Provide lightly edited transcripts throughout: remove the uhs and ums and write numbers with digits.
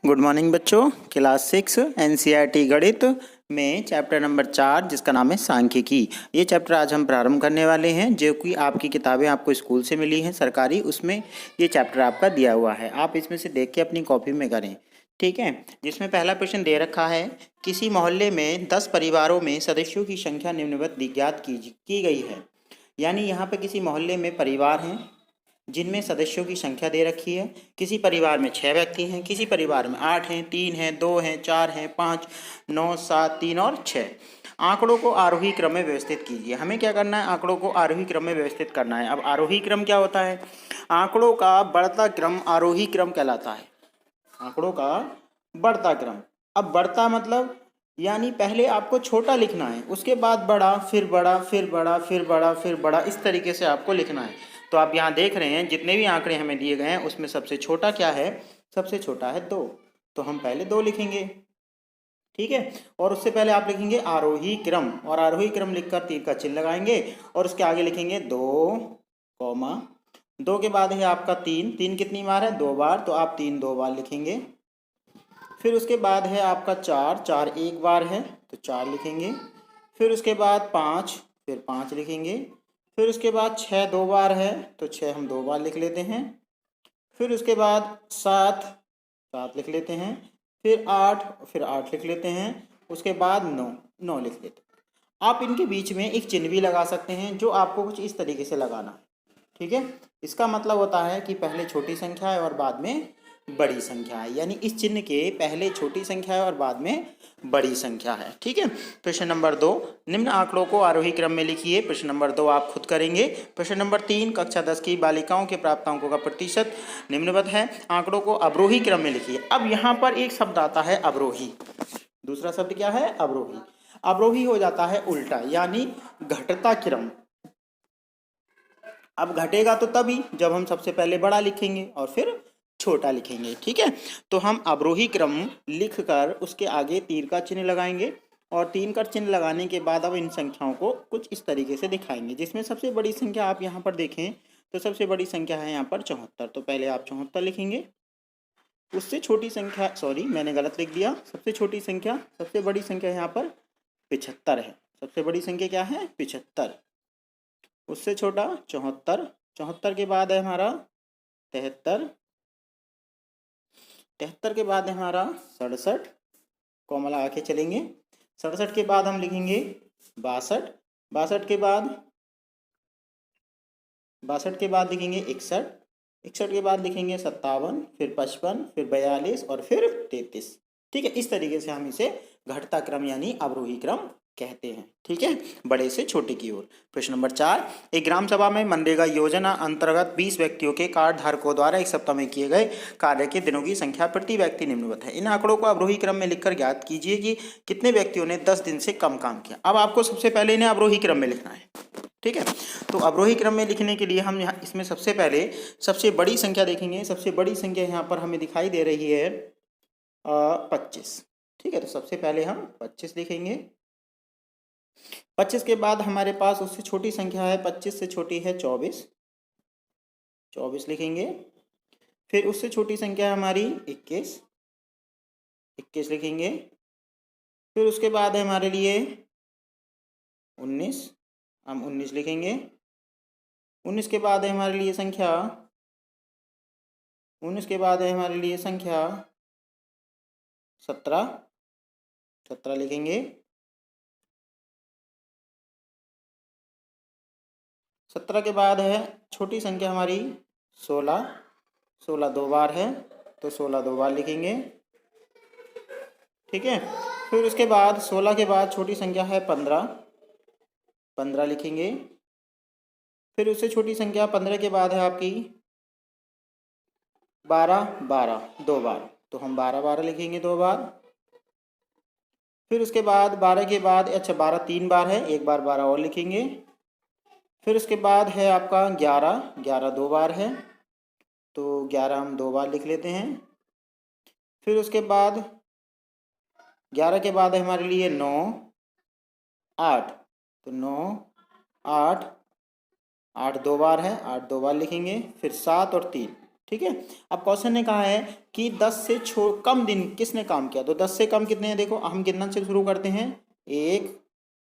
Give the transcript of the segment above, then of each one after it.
Good morning बच्चों। Class 6 NCERT गणित में चैप्टर नंबर 4 जिसका नाम है सांख्यिकी। ये चैप्टर आज हम प्रारंभ करने वाले हैं, जो कि आपकी किताबें आपको स्कूल से मिली हैं सरकारी, उसमें ये चैप्टर आपका दिया हुआ है। आप इसमें से देख के अपनी कॉपी में करें, ठीक है। जिसमें पहला क्वेश्चन दे रखा है, किसी मोहल्ले में 10 परिवारों में सदस्यों की संख्या निम्नवत ज्ञात की गई है। यानी यहाँ पे किसी मोहल्ले में परिवार हैं जिनमें सदस्यों की संख्या दे रखी है। किसी परिवार में 6 व्यक्ति हैं, किसी परिवार में 8 हैं, 3 हैं, 2 हैं, 4 हैं, 5, 9, 7, 3 और 6। आंकड़ों को आरोही क्रम में व्यवस्थित कीजिए। हमें क्या करना है? आंकड़ों को आरोही क्रम में व्यवस्थित करना है। अब आरोही क्रम क्या होता है? आंकड़ों का बढ़ता क्रम आरोही क्रम कहलाता है। आंकड़ों का बढ़ता क्रम। अब बढ़ता मतलब यानी पहले आपको छोटा लिखना है, उसके बाद बड़ा, फिर बड़ा, फिर बड़ा, फिर बड़ा, फिर बड़ा, इस तरीके से आपको लिखना है। तो आप यहाँ देख रहे हैं जितने भी आंकड़े हमें दिए गए हैं उसमें सबसे छोटा क्या है? सबसे छोटा है 2। तो हम पहले 2 लिखेंगे, ठीक है। और उससे पहले आप लिखेंगे आरोही क्रम, और आरोही क्रम लिखकर तीर का चिन्ह लगाएंगे और उसके आगे लिखेंगे 2, 2 के बाद है आपका 3। 3 कितनी बार है? 2 बार, तो आप 3 2 बार लिखेंगे। फिर उसके बाद है आपका 4, 4 एक बार है तो 4 लिखेंगे। फिर उसके बाद 5, फिर 5 लिखेंगे। फिर उसके बाद 6 2 बार है तो 6 हम 2 बार लिख लेते हैं। फिर उसके बाद 7, 7 लिख लेते हैं। फिर 8, फिर 8 लिख लेते हैं। उसके बाद 9, 9 लिख लेते हैं। आप इनके बीच में एक चिन्ह भी लगा सकते हैं, जो आपको कुछ इस तरीके से लगाना है, ठीक है। इसका मतलब होता है कि पहले छोटी संख्या है और बाद में बड़ी संख्या है, यानी इस चिन्ह के पहले छोटी संख्या है और बाद में बड़ी संख्या है, ठीक है। प्रश्न नंबर 2, निम्न आंकड़ों को आरोही क्रम में लिखिए। प्रश्न नंबर 2 आप खुद करेंगे। प्रश्न नंबर 3, कक्षा 10 की बालिकाओं के प्राप्त अंकों का प्रतिशत निम्नवत है, आंकड़ों को अवरोही क्रम में लिखिए। अब यहाँ पर एक शब्द आता है अवरोही, दूसरा शब्द क्या है? अवरोही। अवरोही हो जाता है उल्टा, यानी घटता क्रम। अब घटेगा तो तभी जब हम सबसे पहले बड़ा लिखेंगे और फिर छोटा लिखेंगे, ठीक है। तो हम अवरोही क्रम लिखकर उसके आगे तीर का चिन्ह लगाएंगे और तीर का चिन्ह लगाने के बाद अब इन संख्याओं को कुछ इस तरीके से दिखाएंगे, जिसमें सबसे बड़ी संख्या आप यहाँ पर देखें तो सबसे बड़ी संख्या है यहाँ पर 74। तो पहले आप 74 लिखेंगे। उससे छोटी संख्या, सॉरी मैंने गलत लिख दिया, सबसे छोटी संख्या, सबसे बड़ी संख्या यहाँ पर 75 है। सबसे बड़ी संख्या क्या है? 75। उससे छोटा 74। 74 के बाद है हमारा 73। 73 के बाद है हमारा 67, कोमला आके चलेंगे। 67 के बाद हम लिखेंगे 62। 62 के बाद 62 के बाद लिखेंगे 61। 61 के बाद लिखेंगे 57, फिर 55, फिर 42 और फिर 33, ठीक है। इस तरीके से हम इसे घटता क्रम यानी अवरोही क्रम कहते हैं, ठीक है, बड़े से छोटे की ओर। प्रश्न नंबर 4, एक ग्राम सभा में मनरेगा योजना अंतर्गत 20 व्यक्तियों के कार्ड धारकों द्वारा एक सप्ताह में किए गए कार्य के दिनों की संख्या प्रति व्यक्ति निम्नवत है। इन आंकड़ों को अवरोही क्रम में लिखकर ज्ञात कीजिए कि कितने व्यक्तियों ने 10 दिन से कम काम किया। अब आपको सबसे पहले इन्हें अवरोही क्रम में लिखना है, ठीक है। तो अवरोही क्रम में लिखने के लिए हम यहाँ इसमें सबसे पहले सबसे बड़ी संख्या देखेंगे। सबसे बड़ी संख्या यहाँ पर हमें दिखाई दे रही है 25, ठीक है। तो सबसे पहले हम 25 लिखेंगे। 25 के बाद हमारे पास उससे छोटी संख्या है, 25 से छोटी है 24, 24 लिखेंगे। फिर उससे छोटी संख्या है हमारी 21, 21 लिखेंगे। फिर उसके बाद है हमारे लिए 19, हम 19 लिखेंगे। 19 के बाद है हमारे लिए संख्या 19 के बाद है हमारे लिए संख्या 17, 17 लिखेंगे। 17 के बाद है छोटी संख्या हमारी 16, 16 2 बार है तो 16 2 बार लिखेंगे, ठीक है। फिर उसके बाद 16 के बाद छोटी संख्या है 15, 15 लिखेंगे। फिर उससे छोटी संख्या 15 के बाद है आपकी 12, 12 2 बार, तो हम 12 12 लिखेंगे 2 बार। फिर उसके बाद 12 के बाद 12 3 बार है, एक बार 12 और लिखेंगे। फिर उसके बाद है आपका 11, 11 2 बार है तो 11 हम 2 बार लिख लेते हैं। फिर उसके बाद 11 के बाद है हमारे लिए 9, 8, तो 9 8 8 2 बार है, 8 2 बार लिखेंगे। फिर 7 और 3, ठीक है। अब क्वेश्चन ने कहा है कि 10 से कम दिन किसने काम किया, तो 10 से कम कितने हैं, देखो हम गिनना से शुरू करते हैं, 1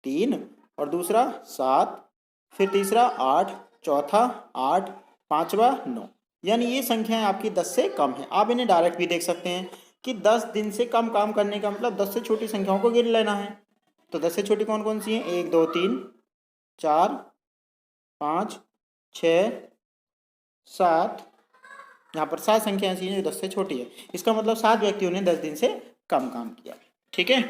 3 और दूसरा 7, फिर तीसरा 8, चौथा 8, पांचवा 9, यानी ये संख्याएं आपकी 10 से कम है। आप इन्हें डायरेक्ट भी देख सकते हैं कि 10 दिन से कम काम करने का मतलब 10 से छोटी संख्याओं को गिन लेना है। तो 10 से छोटी कौन कौन सी हैं, 1 2 3 4 5 6 7, यहाँ पर 7 संख्या ऐसी हैं जो 10 से छोटी है। इसका मतलब 7 व्यक्तियों ने 10 दिन से कम काम किया। ठीक है।